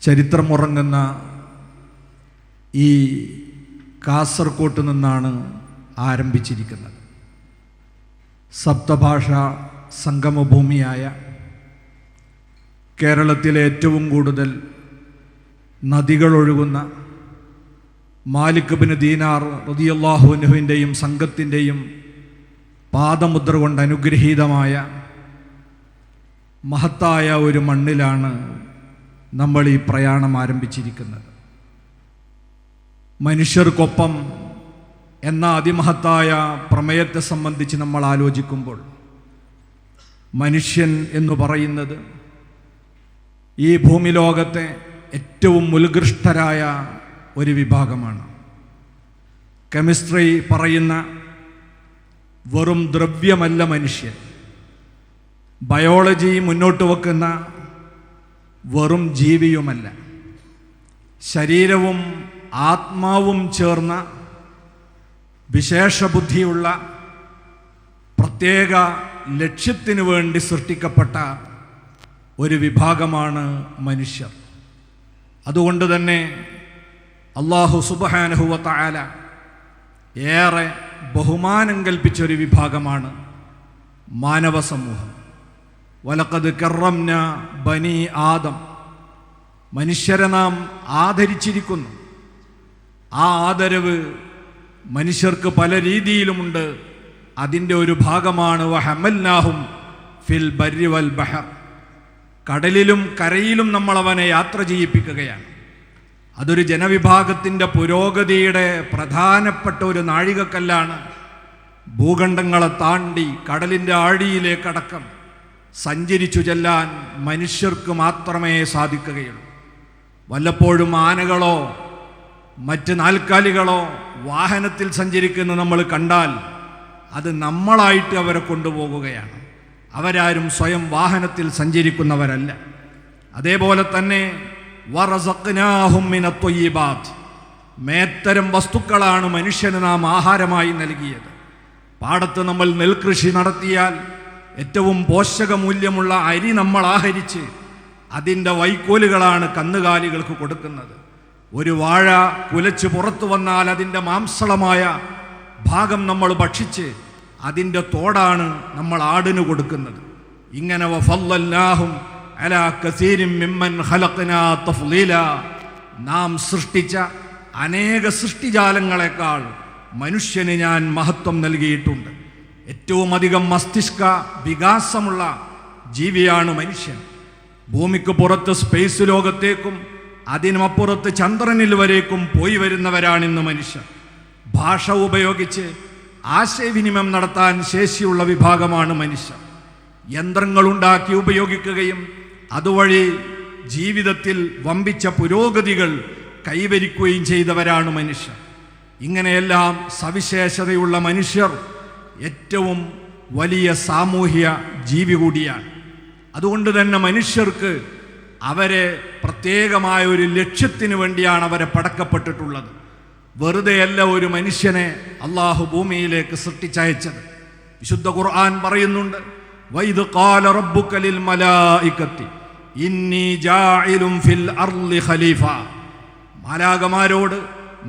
ചരിത്രമുറങ്ങുന്ന ഈ കാസർകോട്ട് നിന്നാണ് ആരംഭിച്ചിരിക്കുന്നത്. സപ്തഭാഷാ സംഗമഭൂമിയായ കേരളത്തിലെ ഏറ്റവും കൂടുതൽ നദികളൊഴുകുന്ന മാലിക് ബിൻ ദീനാർ റളിയല്ലാഹു അൻഹുവിൻ്റെയും സംഘത്തിൻ്റെയും പാദമുദ്ര കൊണ്ട് അനുഗ്രഹീതമായ മഹത്തായ ഒരു മണ്ണിലാണ് നമ്മൾ ഈ പ്രയാണം ആരംഭിച്ചിരിക്കുന്നത്. മനുഷ്യർക്കൊപ്പം എന്ന അതിമഹത്തായ പ്രമേയത്തെ സംബന്ധിച്ച് നമ്മൾ ആലോചിക്കുമ്പോൾ മനുഷ്യൻ എന്ന് പറയുന്നത് ഈ ഭൂമി ലോകത്തെ ഏറ്റവും ഉത്കൃഷ്ടരായ ഒരു വിഭാഗമാണ്. കെമിസ്ട്രി പറയുന്ന വെറും ദ്രവ്യമല്ല മനുഷ്യൻ. ബയോളജി മുന്നോട്ട് വെക്കുന്ന വെറും ജീവിയുമല്ല. ശരീരവും ആത്മാവും ചേർന്ന വിശേഷബുദ്ധിയുള്ള പ്രത്യേക ലക്ഷ്യത്തിനു വേണ്ടി സൃഷ്ടിക്കപ്പെട്ട ഒരു വിഭാഗമാണ് മനുഷ്യർ. അതുകൊണ്ട് തന്നെ അല്ലാഹു സുബ്ഹാനഹു വ തആല ഏറെ ബഹുമാനം കൽപ്പിച്ചൊരു വിഭാഗമാണ് മാനവ സമൂഹം. വലഖദ് കറംന ബനി ആദം, മനുഷ്യരെ നാം ആദരിച്ചിരിക്കുന്നു. ആ ആദരവ് മനുഷ്യർക്ക് പല രീതിയിലുമുണ്ട്. അതിൻ്റെ ഒരു ഭാഗമാണ് വഹമൽനാഹും ഫിൽ ബർരി വൽ ബഹർ, കടലിലും കരയിലും നമ്മൾ അവനെ യാത്ര ചെയ്യിപ്പിക്കുകയാണ്. അതൊരു ജനവിഭാഗത്തിൻ്റെ പുരോഗതിയുടെ പ്രധാനപ്പെട്ട ഒരു നാഴികക്കല്ലാണ്. ഭൂഖണ്ഡങ്ങളെ താണ്ടി കടലിൻ്റെ ആഴിയിലേക്കടക്കം സഞ്ചരിച്ചു ചെല്ലാൻ മനുഷ്യർക്ക് മാത്രമേ സാധിക്കുകയുള്ളൂ. വല്ലപ്പോഴും ആനകളോ മറ്റ് നാൽക്കാലികളോ വാഹനത്തിൽ സഞ്ചരിക്കുന്ന നമ്മൾ കണ്ടാൽ അത് നമ്മളായിട്ട് അവരെ കൊണ്ടുപോകുകയാണ്. അവരാരും സ്വയം വാഹനത്തിൽ സഞ്ചരിക്കുന്നവരല്ല. അതേപോലെ തന്നെ വറസഖ്നാഹും മിനത് ത്വയ്യിബാത്ത്, മേത്തരം വസ്തുക്കളാണ് മനുഷ്യന് നാം ആഹാരമായി നൽകിയത്. പാടത്ത് നമ്മൾ നെൽകൃഷി നടത്തിയാൽ ഏറ്റവും പോഷകമൂല്യമുള്ള അരി നമ്മൾ ആഹരിച്ച് അതിൻ്റെ വൈക്കോലുകളാണ് കന്നുകാലികൾക്ക് കൊടുക്കുന്നത്. ഒരു വാഴ കുലച്ച് പുറത്തു വന്നാൽ അതിൻ്റെ മാംസളമായ ഭാഗം നമ്മൾ ഭക്ഷിച്ച് അതിൻ്റെ തോടാണ് നമ്മൾ ആടിന് കൊടുക്കുന്നത്. ഇങ്ങനെ വഫല്ലൽനാഹും അലാ കസീരിൻ മിമ്മൻ ഖലഖ്നാ തഫ്ളീല, നാം സൃഷ്ടിച്ച അനേക സൃഷ്ടിജാലങ്ങളെക്കാൾ മനുഷ്യന് ഞാൻ മഹത്വം നൽകിയിട്ടുണ്ട്. ഏറ്റവും അധികം മസ്തിഷ്ക വികാസമുള്ള ജീവിയാണ് മനുഷ്യൻ. ഭൂമിക്ക് പുറത്ത് സ്പേസ് ലോകത്തേക്കും അതിനുമപ്പുറത്ത് ചന്ദ്രനിൽ വരേക്കും പോയി വരുന്നവരാണിന്ന് മനുഷ്യർ. ഭാഷ ഉപയോഗിച്ച് ആശയവിനിമയം നടത്താൻ ശേഷിയുള്ള വിഭാഗമാണ് മനുഷ്യർ. യന്ത്രങ്ങളുണ്ടാക്കി ഉപയോഗിക്കുകയും അതുവഴി ജീവിതത്തിൽ വമ്പിച്ച പുരോഗതികൾ കൈവരിക്കുകയും ചെയ്തവരാണ് മനുഷ്യർ. ഇങ്ങനെയെല്ലാം സവിശേഷതയുള്ള മനുഷ്യർ ഏറ്റവും വലിയ സാമൂഹ്യ ജീവി കൂടിയാണ്. അതുകൊണ്ട് തന്നെ മനുഷ്യർക്ക് അവരെ പ്രത്യേകമായ ഒരു ലക്ഷ്യത്തിന് വേണ്ടിയാണ് അവരെ പടക്കപ്പെട്ടിട്ടുള്ളത്. വെറുതെയല്ല ഒരു മനുഷ്യനെ അള്ളാഹു ഭൂമിയിലേക്ക് സൃഷ്ടിച്ചയച്ചത്. വിശുദ്ധ ഖുർആൻ പറയുന്നുണ്ട്, വൈദ് ഖാല റബ്ബുക ലിൽ മലായികത്തി ഇന്നി ജാഇലുൻ ഫിൽ അർളി ഖലീഫ. മാലാഖമാരോട്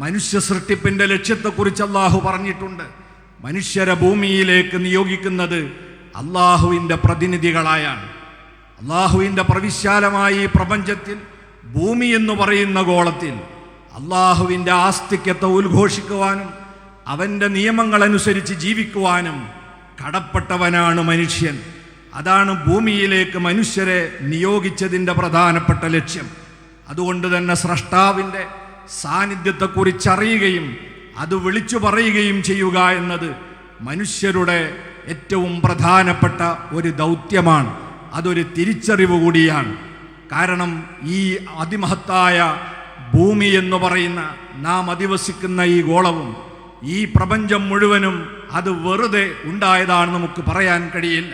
മനുഷ്യ സൃഷ്ടിപ്പിന്റെ ലക്ഷ്യത്തെക്കുറിച്ച് അള്ളാഹു പറഞ്ഞിട്ടുണ്ട്. മനുഷ്യരെ ഭൂമിയിലേക്ക് നിയോഗിക്കുന്നത് അള്ളാഹുവിൻ്റെ പ്രതിനിധികളായാണ്. അള്ളാഹുവിൻ്റെ പ്രവിശാലമായ ഈ പ്രപഞ്ചത്തിൽ ഭൂമി എന്ന് പറയുന്ന ഗോളത്തിൽ അള്ളാഹുവിൻ്റെ ആസ്തിക്യത്തെ ഉദ്ഘോഷിക്കുവാനും അവൻ്റെ നിയമങ്ങളനുസരിച്ച് ജീവിക്കുവാനും കടപ്പെട്ടവനാണ് മനുഷ്യൻ. അതാണ് ഭൂമിയിലേക്ക് മനുഷ്യരെ നിയോഗിച്ചതിൻ്റെ പ്രധാനപ്പെട്ട ലക്ഷ്യം. അതുകൊണ്ട് തന്നെ സ്രഷ്ടാവിൻ്റെ സാന്നിധ്യത്തെക്കുറിച്ചറിയുകയും അത് വിളിച്ചു പറയുകയും ചെയ്യുക എന്നത് മനുഷ്യരുടെ ഏറ്റവും പ്രധാനപ്പെട്ട ഒരു ദൗത്യമാണ്. അതൊരു തിരിച്ചറിവ് കൂടിയാണ്. കാരണം ഈ അതിമഹത്തായ ഭൂമി എന്ന് പറയുന്ന നാം അധിവസിക്കുന്ന ഈ ഗോളവും ഈ പ്രപഞ്ചം മുഴുവനും അത് വെറുതെ ഉണ്ടായതാണ് നമുക്ക് പറയാൻ കഴിയില്ല.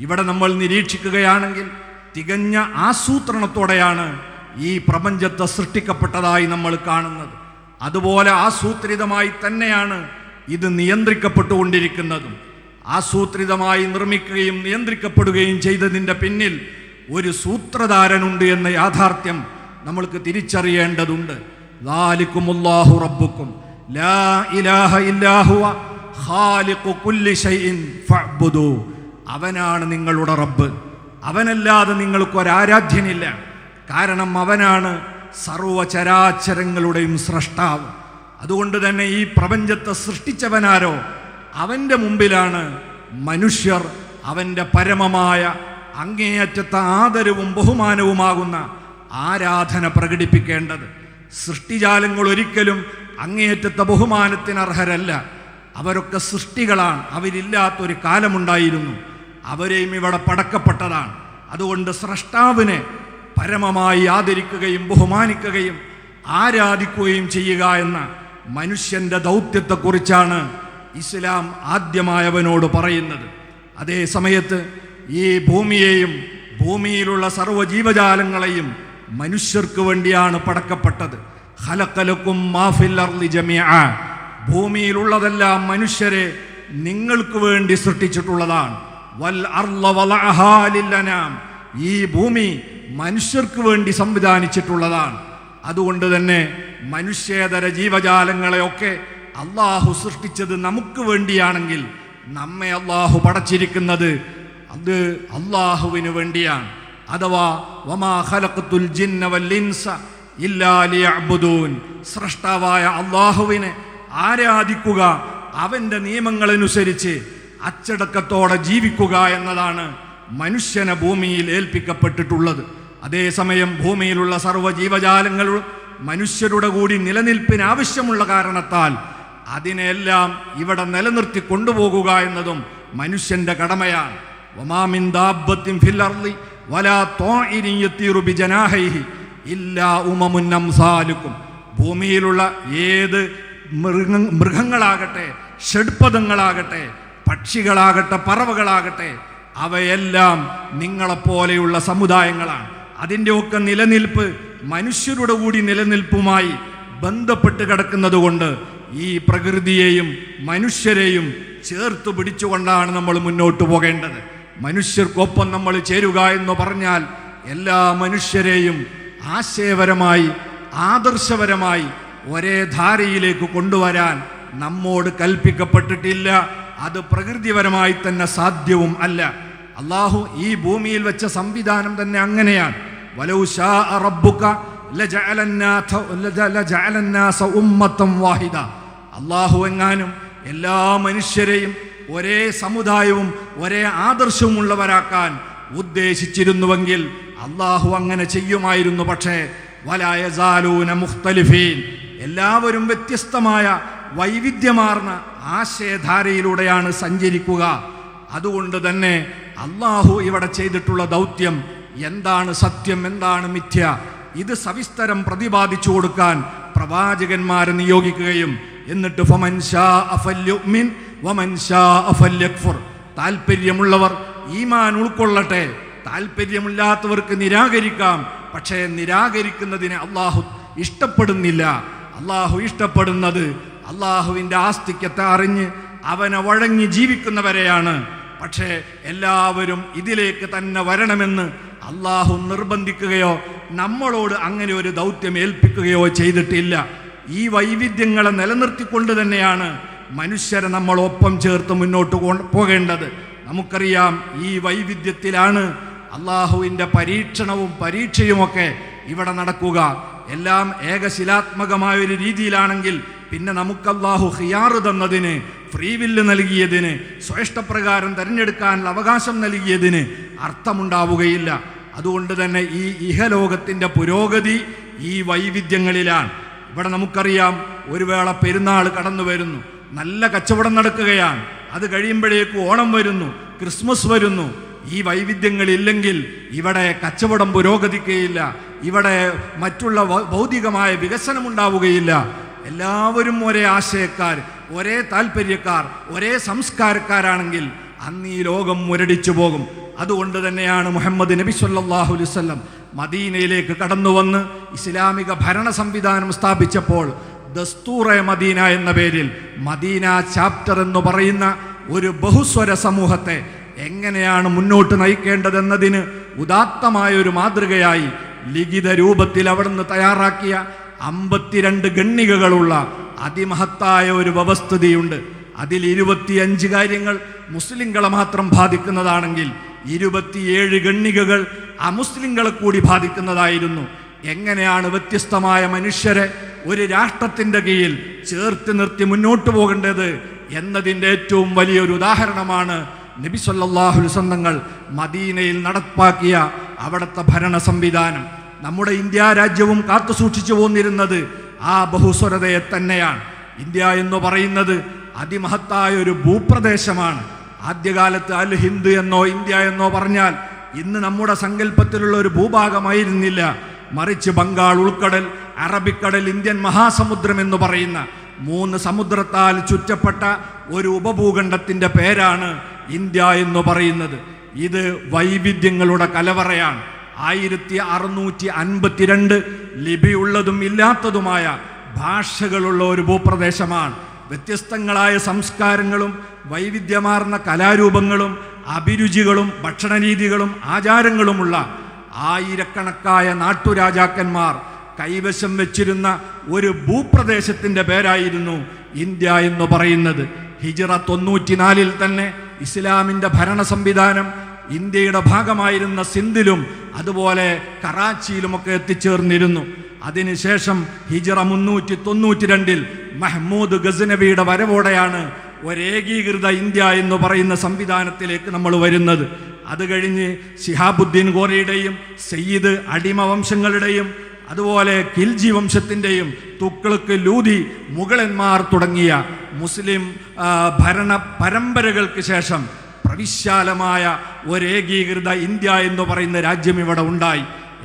ഇവിടെ നമ്മൾ നിരീക്ഷിക്കുകയാണെങ്കിൽ തികഞ്ഞ ആസൂത്രണത്തോടെയാണ് ഈ പ്രപഞ്ചത്തെ സൃഷ്ടിക്കപ്പെട്ടതായി നമ്മൾ കാണുന്നത്. അതുപോലെ ആസൂത്രിതമായി തന്നെയാണ് ഇത് നിയന്ത്രിക്കപ്പെട്ടുകൊണ്ടിരിക്കുന്നതും. ആസൂത്രിതമായി നിർമ്മിക്കുകയും നിയന്ത്രിക്കപ്പെടുകയും ചെയ്തതിൻ്റെ പിന്നിൽ ഒരു സൂത്രധാരനുണ്ട് എന്ന യാഥാർത്ഥ്യം നമ്മൾക്ക് തിരിച്ചറിയേണ്ടതുണ്ട്. ദാലികുമുല്ലാഹു റബ്ബുക്കും ലാ ഇലാഹ ഇല്ലാ ഹുവ ഖാലിഖു കുല്ലി ഷൈഇൻ ഫഅ്ബുദൂ. അവനാണ് നിങ്ങളുടെ റബ്ബ്. അവനല്ലാതെ നിങ്ങൾക്കൊരാരാധ്യനില്ല. കാരണം അവനാണ് സർവചരാചരങ്ങളുടെയും സ്രഷ്ടാവ്. അതുകൊണ്ട് തന്നെ ഈ പ്രപഞ്ചത്തെ സൃഷ്ടിച്ചവനാരോ അവൻ്റെ മുമ്പിലാണ് മനുഷ്യർ അവൻ്റെ പരമമായ അങ്ങേയറ്റത്തെ ആദരവും ബഹുമാനവുമാകുന്ന ആരാധന പ്രകടിപ്പിക്കേണ്ടത്. സൃഷ്ടിജാലങ്ങൾ ഒരിക്കലും അങ്ങേയറ്റത്തെ ബഹുമാനത്തിന് അർഹരല്ല. അവരൊക്കെ സൃഷ്ടികളാണ്. അവരില്ലാത്തൊരു കാലമുണ്ടായിരുന്നു. അവരെയും ഇവിടെ പടക്കപ്പെട്ടതാണ്. അതുകൊണ്ട് സ്രഷ്ടാവിനെ പരമമായി ആദരിക്കുകയും ബഹുമാനിക്കുകയും ആരാധിക്കുകയും ചെയ്യുക എന്ന മനുഷ്യൻ്റെ ദൗത്യത്തെക്കുറിച്ചാണ് ഇസ്ലാം ആദ്യമായവനോട് പറയുന്നത്. അതേ സമയത്ത് ഈ ഭൂമിയെയും ഭൂമിയിലുള്ള സർവ്വജീവജാലങ്ങളെയും മനുഷ്യർക്ക് വേണ്ടിയാണ് പടക്കപ്പെട്ടത്. ഖലഖലകും മാ ഫിൽ അർളി ജമീഅ. ഭൂമിയിലുള്ളതെല്ലാം മനുഷ്യരെ നിങ്ങൾക്ക് വേണ്ടി സൃഷ്ടിച്ചിട്ടുള്ളതാണ്. വൽ അർള വളഅഹാ ലില്ലനാം. ഈ ഭൂമി മനുഷ്യർക്ക് വേണ്ടി സംവിധാനിച്ചിട്ടുള്ളതാണ്. അതുകൊണ്ട് തന്നെ മനുഷ്യേതര ജീവജാലങ്ങളെയൊക്കെ അള്ളാഹു സൃഷ്ടിച്ചത് നമുക്ക് വേണ്ടിയാണെങ്കിൽ നമ്മെ അള്ളാഹു പടച്ചിരിക്കുന്നത് അത് അള്ളാഹുവിന് വേണ്ടിയാണ്. അഥവാ വമാ ഖലഖതുൽ ജിന്ന വൽ ഇൻസ ഇല്ലാ ലിയഅ്ബുദൂൻ. സ്രഷ്ടാവായ അള്ളാഹുവിനെ ആരാധിക്കുക, അവൻ്റെ നിയമങ്ങളനുസരിച്ച് അച്ചടക്കത്തോടെ ജീവിക്കുക എന്നതാണ് മനുഷ്യനെ ഭൂമിയിൽ ഏൽപ്പിക്കപ്പെട്ടിട്ടുള്ളത്. അതേസമയം ഭൂമിയിലുള്ള സർവ്വജീവജാലങ്ങളും മനുഷ്യരുടെ കൂടി നിലനിൽപ്പിന് ആവശ്യമുള്ള കാരണത്താൽ അതിനെല്ലാം ഇവിടെ നിലനിർത്തി കൊണ്ടുപോകുക എന്നതും മനുഷ്യന്റെ കടമയാണ്. വമാ മിൻ ദാബ്ബത്തിൻ ഫിൽ അർളി വലാ ത്വാഇരിൻ യതീറു ബിജനാഹിഹി ഇല്ലാ ഉമമുൻ അംസാലുക്കും. ഭൂമിയിലുള്ള ഏത് മൃഗങ്ങളാകട്ടെ, ഷഡ്പദങ്ങളാകട്ടെ, പക്ഷികളാകട്ടെ, പറവകളാകട്ടെ, അവയെല്ലാം നിങ്ങളെപ്പോലെയുള്ള സമുദായങ്ങളാണ്. അതിൻ്റെയൊക്കെ നിലനിൽപ്പ് മനുഷ്യരുടെ കൂടി നിലനിൽപ്പുമായി ബന്ധപ്പെട്ട് കിടക്കുന്നത് കൊണ്ട് ഈ പ്രകൃതിയെയും മനുഷ്യരെയും ചേർത്ത് പിടിച്ചുകൊണ്ടാണ് നമ്മൾ മുന്നോട്ട് പോകേണ്ടത്. മനുഷ്യർക്കൊപ്പം നമ്മൾ ചേരുക എന്ന് പറഞ്ഞാൽ എല്ലാ മനുഷ്യരെയും ആശയപരമായി ആദർശപരമായി ഒരേ ധാരയിലേക്ക് കൊണ്ടുവരാൻ നമ്മോട് കൽപ്പിക്കപ്പെട്ടിട്ടില്ല. അത് പ്രകൃതിപരമായി തന്നെ സാധ്യവും അല്ല. അള്ളാഹു ഈ ഭൂമിയിൽ വെച്ച സംവിധാനം തന്നെ അങ്ങനെയാണ്. വലൗ ശാഅ റബ്ബുക ലജഅലന്നാസ ഉമ്മത്തൻ വാഹിദ. അള്ളാഹു എങ്ങാനും എല്ലാ മനുഷ്യരെയും ഒരേ സമുദായവും ഒരേ ആദർശവുമുള്ളവരാക്കാൻ ഉദ്ദേശിച്ചിരുന്നുവെങ്കിൽ അള്ളാഹു അങ്ങനെ ചെയ്യുമായിരുന്നു. പക്ഷേ വലാ യസാലൂന മുഖ്തലിഫീൻ. എല്ലാവരും വ്യത്യസ്തമായ വൈവിധ്യമാർന്ന ആശയധാരയിലൂടെയാണ് സഞ്ചരിക്കുക. അതുകൊണ്ട് തന്നെ അള്ളാഹു ഇവിടെ ചെയ്തിട്ടുള്ള ദൗത്യം എന്താണ് സത്യം, എന്താണ് മിഥ്യ, ഇത് സവിസ്തരം പ്രതിപാദിച്ചു കൊടുക്കാൻ പ്രവാചകന്മാരെ നിയോഗിക്കുകയും എന്നിട്ട് ഫമൻ ശാഅ ഫല്യുമിൻ വമൻ ശാഅ ഫല്യക്ഫുർ. താല്പര്യമുള്ളവർ ഈമാൻ ഉൾക്കൊള്ളട്ടെ, താല്പര്യമില്ലാത്തവർക്ക് നിരാകരിക്കാം. പക്ഷേ നിരാകരിക്കുന്നതിനെ അള്ളാഹു ഇഷ്ടപ്പെടുന്നില്ല. അള്ളാഹു ഇഷ്ടപ്പെടുന്നത് അള്ളാഹുവിൻ്റെ ആസ്തിക്യത്തെ അറിഞ്ഞ് അവനെ വഴങ്ങി ജീവിക്കുന്നവരെയാണ്. പക്ഷേ എല്ലാവരും ഇതിലേക്ക് തന്നെ വരണമെന്ന് അള്ളാഹു നിർബന്ധിക്കുകയോ നമ്മളോട് അങ്ങനെ ഒരു ദൗത്യം ഏൽപ്പിക്കുകയോ ചെയ്തിട്ടില്ല. ഈ വൈവിധ്യങ്ങളെ നിലനിർത്തിക്കൊണ്ട് തന്നെയാണ് മനുഷ്യരെ നമ്മൾ ഒപ്പം ചേർത്ത് മുന്നോട്ട് പോകേണ്ടത്. നമുക്കറിയാം ഈ വൈവിധ്യത്തിലാണ് അള്ളാഹുവിൻ്റെ പരീക്ഷണവും പരീക്ഷയുമൊക്കെ ഇവിടെ നടക്കുക. എല്ലാം ഏകശിലാത്മകമായൊരു രീതിയിലാണെങ്കിൽ പിന്നെ നമുക്ക് അല്ലാഹു ഖിയാറ് തന്നതിന്, ഫ്രീ വില്ല് നൽകിയതിന്, സ്വേഷ്ടപ്രകാരം തിരഞ്ഞെടുക്കാനുള്ള അവകാശം നൽകിയതിന് അർത്ഥമുണ്ടാവുകയില്ല. അതുകൊണ്ട് തന്നെ ഈ ഇഹലോകത്തിൻ്റെ പുരോഗതി ഈ വൈവിധ്യങ്ങളിലാണ്. ഇവിടെ നമുക്കറിയാം ഒരു വേള പെരുന്നാൾ കടന്നു വരുന്നു, നല്ല കച്ചവടം നടക്കുകയാണ്. അത് കഴിയുമ്പോഴേക്കും ഓണം വരുന്നു, ക്രിസ്മസ് വരുന്നു. ഈ വൈവിധ്യങ്ങളില്ലെങ്കിൽ ഇവിടെ കച്ചവടം പുരോഗതിക്കുകയില്ല, ഇവിടെ മറ്റുള്ള ഭൗതികമായ വികസനം ഉണ്ടാവുകയില്ല. എല്ലാവരും ഒരേ ആശയക്കാർ, ഒരേ താല്പര്യക്കാർ, ഒരേ സംസ്കാരക്കാരാണെങ്കിൽ അന്ന് ഈ ലോകം മുരടിച്ചു പോകും. അതുകൊണ്ട് തന്നെയാണ് മുഹമ്മദ് നബി സല്ലല്ലാഹു അലൈഹി വസല്ലം മദീനയിലേക്ക് കടന്നു വന്ന് ഇസ്ലാമിക ഭരണ സംവിധാനം സ്ഥാപിച്ചപ്പോൾ ദസ്തൂറെ മദീന എന്ന പേരിൽ മദീന ചാപ്റ്റർ എന്ന് പറയുന്ന ഒരു ബഹുസ്വര സമൂഹത്തെ എങ്ങനെയാണ് മുന്നോട്ട് നയിക്കേണ്ടതെന്നതിന് ഉദാത്തമായ ഒരു മാതൃകയായി ലിഖിത രൂപത്തിൽ അവിടുന്ന് തയ്യാറാക്കിയ 52 ഖണ്ഡികകളുള്ള അതിമഹത്തായ ഒരു വ്യവസ്ഥിതിയുണ്ട്. അതിൽ 25 കാര്യങ്ങൾ മുസ്ലിങ്ങളെ മാത്രം ബാധിക്കുന്നതാണെങ്കിൽ 27 ഖണ്ഡികകൾ അമുസ്ലിങ്ങളെ കൂടി ബാധിക്കുന്നതായിരുന്നു. എങ്ങനെയാണ് വ്യത്യസ്തമായ മനുഷ്യരെ ഒരു രാഷ്ട്രത്തിൻ്റെ കീഴിൽ ചേർത്ത് നിർത്തി മുന്നോട്ട് പോകേണ്ടത് എന്നതിൻ്റെ ഏറ്റവും വലിയൊരു ഉദാഹരണമാണ് നബി സല്ലല്ലാഹു അലൈഹി വസല്ലം മദീനയിൽ നടപ്പാക്കിയ അവിടുത്തെ ഭരണ സംവിധാനം. നമ്മുടെ ഇന്ത്യ രാജ്യവും കാത്തു സൂക്ഷിച്ചു പോന്നിരുന്നത് ആ ബഹുസ്വരതയെ തന്നെയാണ്. ഇന്ത്യ എന്ന് പറയുന്നത് അതിമഹത്തായ ഒരു ഭൂപ്രദേശമാണ്. ആദ്യകാലത്ത് അൽ ഹിന്ദ് എന്നോ ഇന്ത്യ എന്നോ പറഞ്ഞാൽ ഇന്ന് നമ്മുടെ സങ്കല്പത്തിലുള്ള ഒരു ഭൂഭാഗമായിരുന്നില്ല. മറിച്ച് ബംഗാൾ ഉൾക്കടൽ, അറബിക്കടൽ, ഇന്ത്യൻ മഹാസമുദ്രം എന്ന് പറയുന്ന 3 സമുദ്രത്താൽ ചുറ്റപ്പെട്ട ഒരു ഉപഭൂഖണ്ഡത്തിൻ്റെ പേരാണ് ഇന്ത്യ എന്ന് പറയുന്നത്. ഇത് വൈവിധ്യങ്ങളുടെ കലവറയാണ്. 1652 ലിപിയുള്ളതും ഇല്ലാത്തതുമായ ഭാഷകളുള്ള ഒരു ഭൂപ്രദേശമാണ്. വ്യത്യസ്തങ്ങളായ സംസ്കാരങ്ങളും വൈവിധ്യമാർന്ന കലാരൂപങ്ങളും അഭിരുചികളും ഭക്ഷണരീതികളും ആചാരങ്ങളുമുള്ള ആയിരക്കണക്കായ നാട്ടുരാജാക്കന്മാർ കൈവശം വെച്ചിരുന്ന ഒരു ഭൂപ്രദേശത്തിൻ്റെ പേരായിരുന്നു ഇന്ത്യ എന്ന് പറയുന്നത്. ഹിജ്റ 94 തന്നെ ഇസ്ലാമിൻ്റെ ഭരണ സംവിധാനം ഇന്ത്യയുടെ ഭാഗമായിരുന്ന സിന്ധിലും അതുപോലെ കറാച്ചിയിലുമൊക്കെ എത്തിച്ചേർന്നിരുന്നു. അതിനുശേഷം ഹിജ്റ 392 മഹ്മൂദ് ഗസ്നവിയുടെ വരവോടെയാണ് ഒരേകീകൃത ഇന്ത്യ എന്ന് പറയുന്ന സംവിധാനത്തിലേക്ക് നമ്മൾ വരുന്നത്. അത് കഴിഞ്ഞ് ശിഹാബുദ്ദീൻ ഗോറിയുടെയും സയ്യിദ് അടിമ വംശങ്ങളുടെയും അതുപോലെ ഖിൽജി വംശത്തിൻ്റെയും തുഗ്ലക്ക്, ലൂദി, മുഗളന്മാർ തുടങ്ങിയ മുസ്ലിം ഭരണ പരമ്പരകൾക്ക് ശേഷം പ്രവിശാലമായ ഒരേകീകൃത ഇന്ത്യ എന്ന് പറയുന്ന രാജ്യം ഇവിടെ ഉണ്ടായി.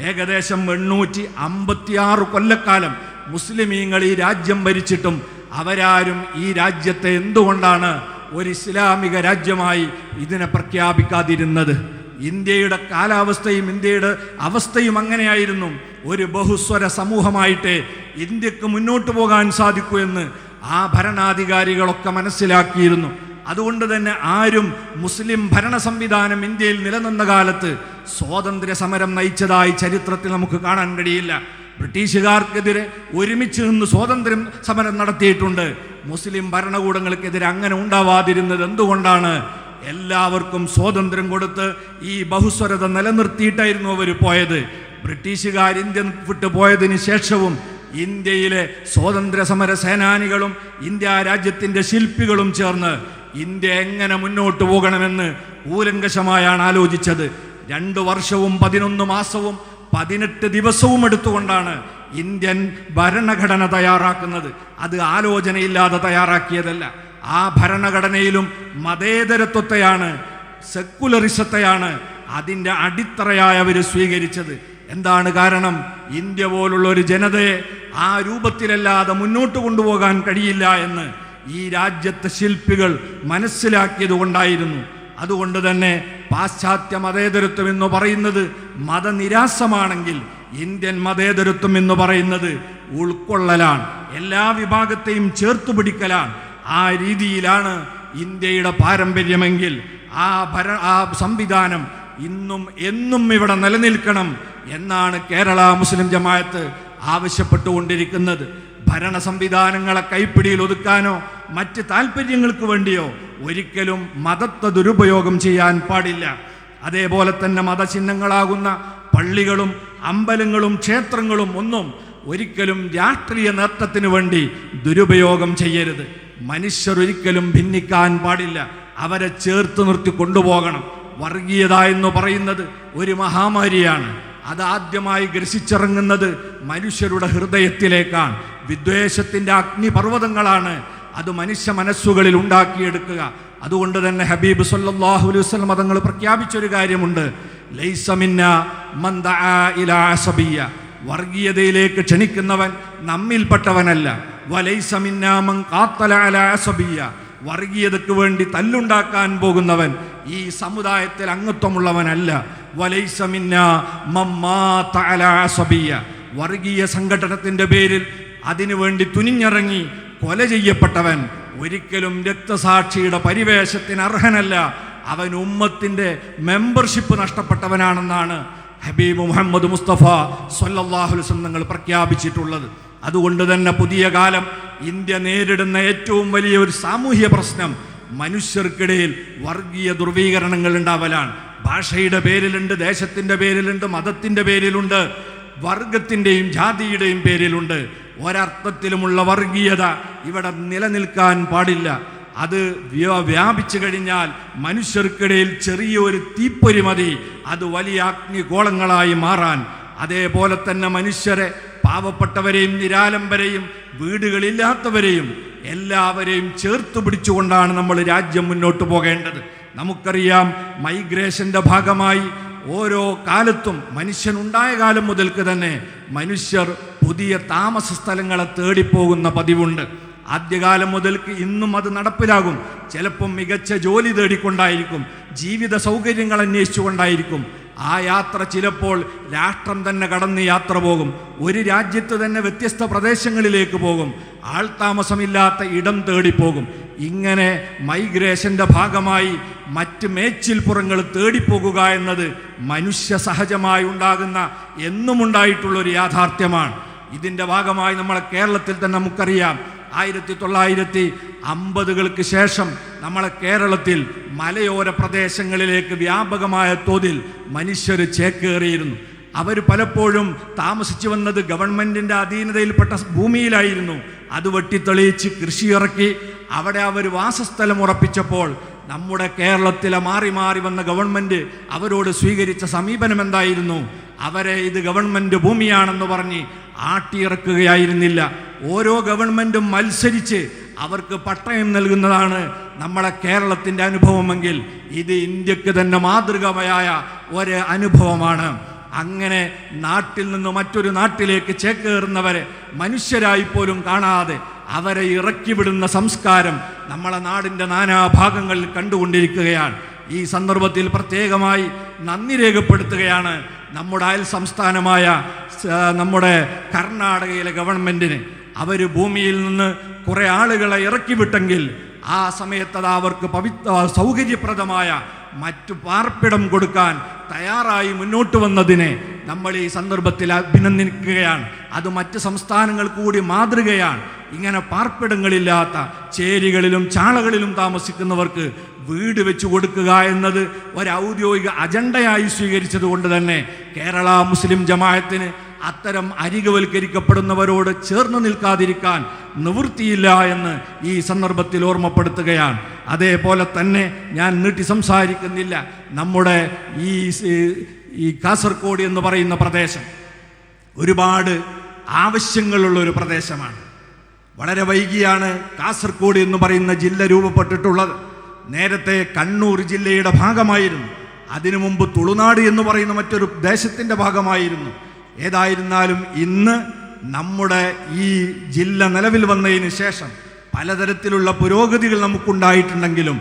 ഏകദേശം 856 കൊല്ലക്കാലം മുസ്ലിമീങ്ങൾ ഈ രാജ്യം ഭരിച്ചിട്ടും അവരാരും ഈ രാജ്യത്തെ എന്തുകൊണ്ടാണ് ഒരു ഇസ്ലാമിക രാജ്യമായി ഇതിനെ പ്രഖ്യാപിക്കാതിരുന്നത്? ഇന്ത്യയുടെ കാലാവസ്ഥയും ഇന്ത്യയുടെ അവസ്ഥയും അങ്ങനെയായിരുന്നു. ഒരു ബഹുസ്വര സമൂഹമായിട്ട് ഇന്ത്യക്ക് മുന്നോട്ട് പോകാൻ സാധിക്കൂ എന്ന് ആ ഭരണാധികാരികളൊക്കെ മനസ്സിലാക്കിയിരുന്നു. അതുകൊണ്ട് തന്നെ ആരും മുസ്ലിം ഭരണ സംവിധാനം ഇന്ത്യയിൽ നിലനിന്ന കാലത്ത് സ്വാതന്ത്ര്യ സമരം നയിച്ചതായി ചരിത്രത്തിൽ നമുക്ക് കാണാൻ കഴിയില്ല. ബ്രിട്ടീഷുകാർക്കെതിരെ ഒരുമിച്ച് നിന്ന് സ്വാതന്ത്ര്യ സമരം നടത്തിയിട്ടുണ്ട്. മുസ്ലിം ഭരണകൂടങ്ങൾക്കെതിരെ അങ്ങനെ ഉണ്ടാവാതിരുന്നത് എന്തുകൊണ്ടാണ്? എല്ലാവർക്കും സ്വാതന്ത്ര്യം കൊടുത്ത് ഈ ബഹുസ്വരത നിലനിർത്തിയിട്ടായിരുന്നു അവർ പോയത്. ബ്രിട്ടീഷുകാർ ഇന്ത്യ വിട്ടു പോയതിന് ശേഷവും ഇന്ത്യയിലെ സ്വാതന്ത്ര്യ സമര സേനാനികളും ഇന്ത്യ രാജ്യത്തിൻ്റെ ശില്പികളും ചേർന്ന് ഇന്ത്യ എങ്ങനെ മുന്നോട്ട് പോകണമെന്ന് കൂലങ്കഷമായാണ് ആലോചിച്ചത്. 2 വർഷവും 11 മാസവും 18 ദിവസവും എടുത്തുകൊണ്ടാണ് ഇന്ത്യൻ ഭരണഘടന തയ്യാറാക്കുന്നത്. അത് ആലോചനയില്ലാതെ തയ്യാറാക്കിയതല്ല. ആ ഭരണഘടനയിലും മതേതരത്വത്തെയാണ്, സെക്കുലറിസത്തെയാണ് അതിൻ്റെ അടിത്തറയായി അവർ സ്വീകരിച്ചത്. എന്താണ് കാരണം? ഇന്ത്യ പോലുള്ള ഒരു ജനതയെ ആ രൂപത്തിലല്ലാതെ മുന്നോട്ട് കൊണ്ടുപോകാൻ കഴിയില്ല എന്ന് ഈ രാജ്യത്തെ ശില്പികൾ മനസ്സിലാക്കിയത് കൊണ്ടായിരുന്നു. അതുകൊണ്ട് തന്നെ പാശ്ചാത്യ മതേതരത്വം എന്ന് പറയുന്നത് മതനിരാസമാണെങ്കിൽ ഇന്ത്യൻ മതേതരത്വം എന്ന് പറയുന്നത് ഉൾക്കൊള്ളലാണ്, എല്ലാ വിഭാഗത്തെയും ചേർത്ത് പിടിക്കലാണ്. ആ രീതിയിലാണ് ഇന്ത്യയുടെ പാരമ്പര്യമെങ്കിൽ ആ സംവിധാനം ഇന്നും എന്നും ഇവിടെ നിലനിൽക്കണം എന്നാണ് കേരള മുസ്ലിം ജമാഅത്ത് ആവശ്യപ്പെട്ടുകൊണ്ടിരിക്കുന്നത്. ഭരണ സംവിധാനങ്ങളെ കൈപ്പിടിയിൽ ഒതുക്കാനോ മറ്റ് താല്പര്യങ്ങൾക്ക് വേണ്ടിയോ ഒരിക്കലും മതത്തെ ദുരുപയോഗം ചെയ്യാൻ പാടില്ല. അതേപോലെ തന്നെ മതചിഹ്നങ്ങളാകുന്ന പള്ളികളും അമ്പലങ്ങളും ക്ഷേത്രങ്ങളും ഒന്നും ഒരിക്കലും രാഷ്ട്രീയ നേട്ടത്തിന് വേണ്ടി ദുരുപയോഗം ചെയ്യരുത്. മനുഷ്യർ ഒരിക്കലും ഭിന്നിക്കാൻ പാടില്ല, അവരെ ചേർത്ത് നിർത്തി കൊണ്ടുപോകണം. വർഗീയത എന്ന് പറയുന്നത് ഒരു മഹാമാരിയാണ്. അതാദ്യമായി ഗ്രസിച്ചിറങ്ങുന്നത് മനുഷ്യരുടെ ഹൃദയത്തിലേക്കാണ്. വിദ്വേഷത്തിൻ്റെ അഗ്നിപർവ്വതങ്ങളാണ് അത് മനുഷ്യ മനസ്സുകളിൽ ഉണ്ടാക്കിയെടുക്കുക. അതുകൊണ്ട് തന്നെ ഹബീബ് സല്ലല്ലാഹു അലൈഹി വസല്ലം തങ്ങൾ പ്രഖ്യാപിച്ചൊരു കാര്യമുണ്ട്, ലൈസ മിന്നാ മൻ ദആ ഇലാ അസബിയ്യ, വർഗീയതയിലേക്ക് ക്ഷണിക്കുന്നവൻ നമ്മിൽപ്പെട്ടവനല്ല. വലൈസ മിന്നാ മൻ ഖാത്തല അലാ അസബിയ്യ, വർഗീയതയ്ക്ക് വേണ്ടി തല്ലുണ്ടാക്കാൻ പോകുന്നവൻ ഈ സമുദായത്തിൽ അംഗത്വമുള്ളവനല്ല. വലൈസ മിന്നാ മൻ മാത അലാ അസബിയ്യ, വർഗീയ സംഘടനത്തിൻ്റെ പേരിൽ അതിനുവേണ്ടി തുനിഞ്ഞിറങ്ങി കൊല ചെയ്യപ്പെട്ടവൻ ഒരിക്കലും രക്തസാക്ഷിയുടെ പരിവേഷത്തിന് അർഹനല്ല. അവൻ ഉമ്മത്തിൻ്റെ മെമ്പർഷിപ്പ് നഷ്ടപ്പെട്ടവനാണെന്നാണ് ഹബീബ് മുഹമ്മദ് മുസ്തഫ സ്വല്ലല്ലാഹു അലൈഹി വസല്ലം തങ്ങൾ പ്രഖ്യാപിച്ചിട്ടുള്ളത്. അതുകൊണ്ട് തന്നെ പുതിയ കാലം ഇന്ത്യ നേരിടുന്ന ഏറ്റവും വലിയ ഒരു സാമൂഹ്യ പ്രശ്നം മനുഷ്യർക്കിടയിൽ വർഗീയ ധ്രുവീകരണങ്ങൾ ഉണ്ടാവലാണ്. ഭാഷയുടെ പേരിലുണ്ട്, ദേശത്തിൻ്റെ പേരിലുണ്ട്, മതത്തിൻ്റെ പേരിലുണ്ട്, വർഗത്തിൻ്റെയും ജാതിയുടെയും പേരിലുണ്ട്. ഒരർത്ഥത്തിലുമുള്ള വർഗീയത ഇവിടെ നിലനിൽക്കാൻ പാടില്ല. അത് വ്യാപിച്ചു കഴിഞ്ഞാൽ മനുഷ്യർക്കിടയിൽ ചെറിയൊരു തീപ്പൊരി മതി അത് വലിയ അഗ്നിഗോളങ്ങളായി മാറാൻ. അതേപോലെ തന്നെ മനുഷ്യരെ, പാവപ്പെട്ടവരെയും നിരാലംബരെയും വീടുകളില്ലാത്തവരെയും എല്ലാവരെയും ചേർത്ത് പിടിച്ചുകൊണ്ടാണ് നമ്മൾ രാജ്യം മുന്നോട്ട് പോകേണ്ടത്. നമുക്കറിയാം, മൈഗ്രേഷൻ്റെ ഭാഗമായി ഓരോ കാലത്തും മനുഷ്യനുണ്ടായ കാലം മുതൽക്ക് തന്നെ മനുഷ്യർ പുതിയ താമസ സ്ഥലങ്ങളെ തേടിപ്പോകുന്ന പതിവുണ്ട്. ആദ്യകാലം മുതൽക്ക് ഇന്നും അത് നടപ്പിലാകും. ചിലപ്പം മികച്ച ജോലി തേടിക്കൊണ്ടായിരിക്കും, ജീവിത സൗകര്യങ്ങൾ അന്വേഷിച്ചുകൊണ്ടായിരിക്കും. ആ യാത്ര ചിലപ്പോൾ രാഷ്ട്രം തന്നെ കടന്ന് യാത്ര പോകും. ഒരു രാജ്യത്ത് തന്നെ വ്യത്യസ്ത പ്രദേശങ്ങളിലേക്ക് പോകും, ആൾതാമസമില്ലാത്ത ഇടം തേടിപ്പോകും. ഇങ്ങനെ മൈഗ്രേഷൻ്റെ ഭാഗമായി മറ്റ് മേച്ചിൽപ്പുറങ്ങൾ തേടിപ്പോകുക എന്നത് മനുഷ്യ സഹജമായി ഉണ്ടാകുന്ന എന്നുമുണ്ടായിട്ടുള്ളൊരു യാഥാർത്ഥ്യമാണ്. ഇതിൻ്റെ ഭാഗമായി നമ്മളെ കേരളത്തിൽ തന്നെ നമുക്കറിയാം, 1950-കൾക്ക് ശേഷം നമ്മളെ കേരളത്തിൽ മലയോര പ്രദേശങ്ങളിലേക്ക് വ്യാപകമായ തോതിൽ മനുഷ്യർ ചേക്കേറിയിരുന്നു. അവർ പലപ്പോഴും താമസിച്ചു വന്നത് ഗവൺമെൻറ്റിൻ്റെ അധീനതയിൽപ്പെട്ട ഭൂമിയിലായിരുന്നു. അത് വെട്ടിത്തെളിയിച്ച് കൃഷി ഇറക്കി അവിടെ അവർ വാസസ്ഥലം ഉറപ്പിച്ചപ്പോൾ നമ്മുടെ കേരളത്തിലെ മാറി മാറി വന്ന ഗവൺമെൻറ് അവരോട് സ്വീകരിച്ച സമീപനം എന്തായിരുന്നു? അവരെ ഇത് ഗവൺമെൻറ് ഭൂമിയാണെന്ന് പറഞ്ഞ് ആട്ടിയിറക്കുകയായിരുന്നില്ല. ഓരോ ഗവൺമെൻറ്റും മത്സരിച്ച് അവർക്ക് പട്ടയം നൽകുന്നതാണ് നമ്മളെ കേരളത്തിൻ്റെ അനുഭവമെങ്കിൽ ഇത് ഇന്ത്യക്ക് തന്നെ മാതൃകമായ ഒരു അനുഭവമാണ്. അങ്ങനെ നാട്ടിൽ നിന്ന് മറ്റൊരു നാട്ടിലേക്ക് ചേക്കേറുന്നവരെ മനുഷ്യരായി പോലും കാണാതെ അവരെ ഇറക്കി വിടുന്ന സംസ്കാരം നമ്മളെ നാടിൻ്റെ നാനാഭാഗങ്ങളിൽ കണ്ടുകൊണ്ടിരിക്കുകയാണ്. ഈ സന്ദർഭത്തിൽ പ്രത്യേകമായി നന്ദി രേഖപ്പെടുത്തുകയാണ് നമ്മുടെ അയൽ സംസ്ഥാനമായ നമ്മുടെ കർണാടകയിലെ ഗവൺമെൻറ്റിന്. അവർ ഭൂമിയിൽ നിന്ന് കുറേ ആളുകളെ ഇറക്കി വിട്ടെങ്കിൽ ആ സമയത്ത് അവർക്ക് സൗകര്യപ്രദമായ മറ്റു പാർപ്പിടം കൊടുക്കാൻ തയ്യാറായി മുന്നോട്ട് വന്നതിനെ നമ്മൾ ഈ സന്ദർഭത്തിൽ അഭിനന്ദിക്കുകയാണ്. അത് മറ്റ് സംസ്ഥാനങ്ങൾ കൂടി മാതൃകയാണ്. ഇങ്ങനെ പാർപ്പിടങ്ങളില്ലാത്ത ചേരികളിലും ചാളകളിലും താമസിക്കുന്നവർക്ക് വീട് വെച്ചു കൊടുക്കുക എന്നത് ഒരു ഔദ്യോഗിക അജണ്ടയായി സ്വീകരിച്ചത് കൊണ്ട് തന്നെ കേരള മുസ്ലിം ജമാഅത്തിന് അത്തരം അരികവൽക്കരിക്കപ്പെടുന്നവരോട് ചേർന്ന് നിൽക്കാതിരിക്കാൻ നിവൃത്തിയില്ല എന്ന് ഈ സന്ദർഭത്തിൽ ഓർമ്മപ്പെടുത്തുകയാണ്. അതേപോലെ തന്നെ ഞാൻ നീട്ടി സംസാരിക്കുന്നില്ല, നമ്മുടെ ഈ കാസർഗോഡ് എന്ന് പറയുന്ന പ്രദേശം ഒരുപാട് ആവശ്യങ്ങളുള്ളൊരു പ്രദേശമാണ്. വളരെ വൈകിയാണ് കാസർഗോഡ് എന്ന് പറയുന്ന ജില്ല രൂപപ്പെട്ടിട്ടുള്ളത്. നേരത്തെ കണ്ണൂർ ജില്ലയുടെ ഭാഗമായിരുന്നു. അതിനു മുമ്പ് തുളുനാട് എന്ന് പറയുന്ന മറ്റൊരു ദേശത്തിൻ്റെ ഭാഗമായിരുന്നു. ഏതായിരുന്നാലും ഇന്ന് നമ്മുടെ ഈ ജില്ല നിലവിൽ വന്നതിന് ശേഷം പലതരത്തിലുള്ള പുരോഗതികൾ നമുക്കുണ്ടായിട്ടുണ്ടെങ്കിലും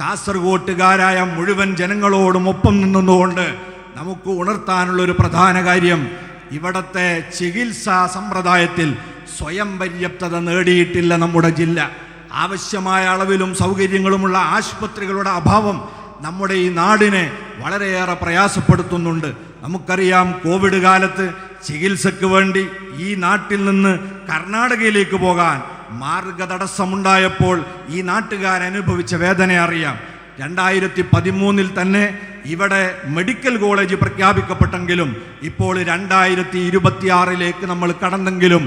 കാസർഗോട്ടുകാരായ മുഴുവൻ ജനങ്ങളോടും ഒപ്പം നിന്നുകൊണ്ട് നമുക്ക് ഉണർത്താനുള്ളൊരു പ്രധാന കാര്യം, ഇവിടത്തെ ചികിത്സാ സമ്പ്രദായത്തിൽ സ്വയം പര്യാപ്തത നേടിയിട്ടില്ല നമ്മുടെ ജില്ല. ആവശ്യമായ അളവിലും സൗകര്യങ്ങളുമുള്ള ആശുപത്രികളുടെ അഭാവം നമ്മുടെ ഈ നാടിനെ വളരെയേറെ പ്രയാസപ്പെടുത്തുന്നുണ്ട്. നമുക്കറിയാം, കോവിഡ് കാലത്ത് ചികിത്സയ്ക്ക് വേണ്ടി ഈ നാട്ടിൽ നിന്ന് കർണാടകയിലേക്ക് പോകാൻ മാർഗതടസ്സമുണ്ടായപ്പോൾ ഈ നാട്ടുകാരനുഭവിച്ച വേദന അറിയാം. 2013 തന്നെ ഇവിടെ മെഡിക്കൽ കോളേജ് പ്രഖ്യാപിക്കപ്പെട്ടെങ്കിലും ഇപ്പോൾ 2026 നമ്മൾ കടന്നെങ്കിലും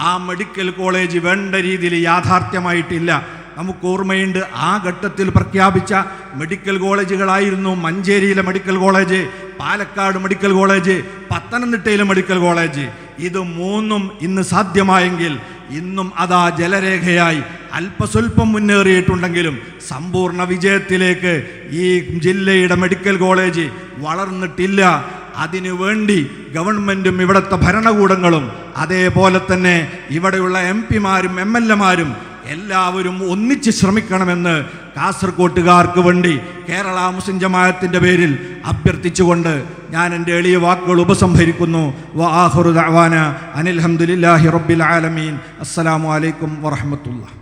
ആ മെഡിക്കൽ കോളേജ് വേണ്ട രീതിയിൽ യാഥാർത്ഥ്യമായിട്ടില്ല. നമുക്ക് ഓർമ്മയുണ്ട്, ആ ഘട്ടത്തിൽ പ്രഖ്യാപിച്ച മെഡിക്കൽ കോളേജുകളായിരുന്നു മഞ്ചേരിയിലെ medical college, Palakkad medical college, പത്തനംതിട്ടയിലെ മെഡിക്കൽ കോളേജ്. ഇത് മൂന്നും ഇന്ന് സാധ്യമായെങ്കിൽ ഇന്നും അതാ ജലരേഖയായി അല്പസ്വല്പം മുന്നേറിയിട്ടുണ്ടെങ്കിലും സമ്പൂർണ്ണ വിജയത്തിലേക്ക് ഈ ജില്ലയുടെ മെഡിക്കൽ കോളേജ് വളർന്നിട്ടില്ല. അതിനു വേണ്ടി ഗവൺമെൻറ്റും ഇവിടുത്തെ ഭരണകൂടങ്ങളും അതേപോലെ തന്നെ ഇവിടെയുള്ള MP-മാരും MLA-മാരും എല്ലാവരും ഒന്നിച്ച് ശ്രമിക്കണമെന്ന് കാസർഗോട്ടുകാർക്ക് വേണ്ടി കേരള മുസ്ലിം ജമാഅത്തിൻ്റെ പേരിൽ അഭ്യർത്ഥിച്ചുകൊണ്ട് ഞാൻ എൻ്റെ എളിയ വാക്കുകൾ ഉപസംഹരിക്കുന്നു. വആഖിറു ദഅവാന അനിൽ ഹംദുലില്ലാഹി റബ്ബിൽ ആലമീൻ. അസ്സലാമു അലൈക്കും വറഹ്മത്തുള്ളാഹി.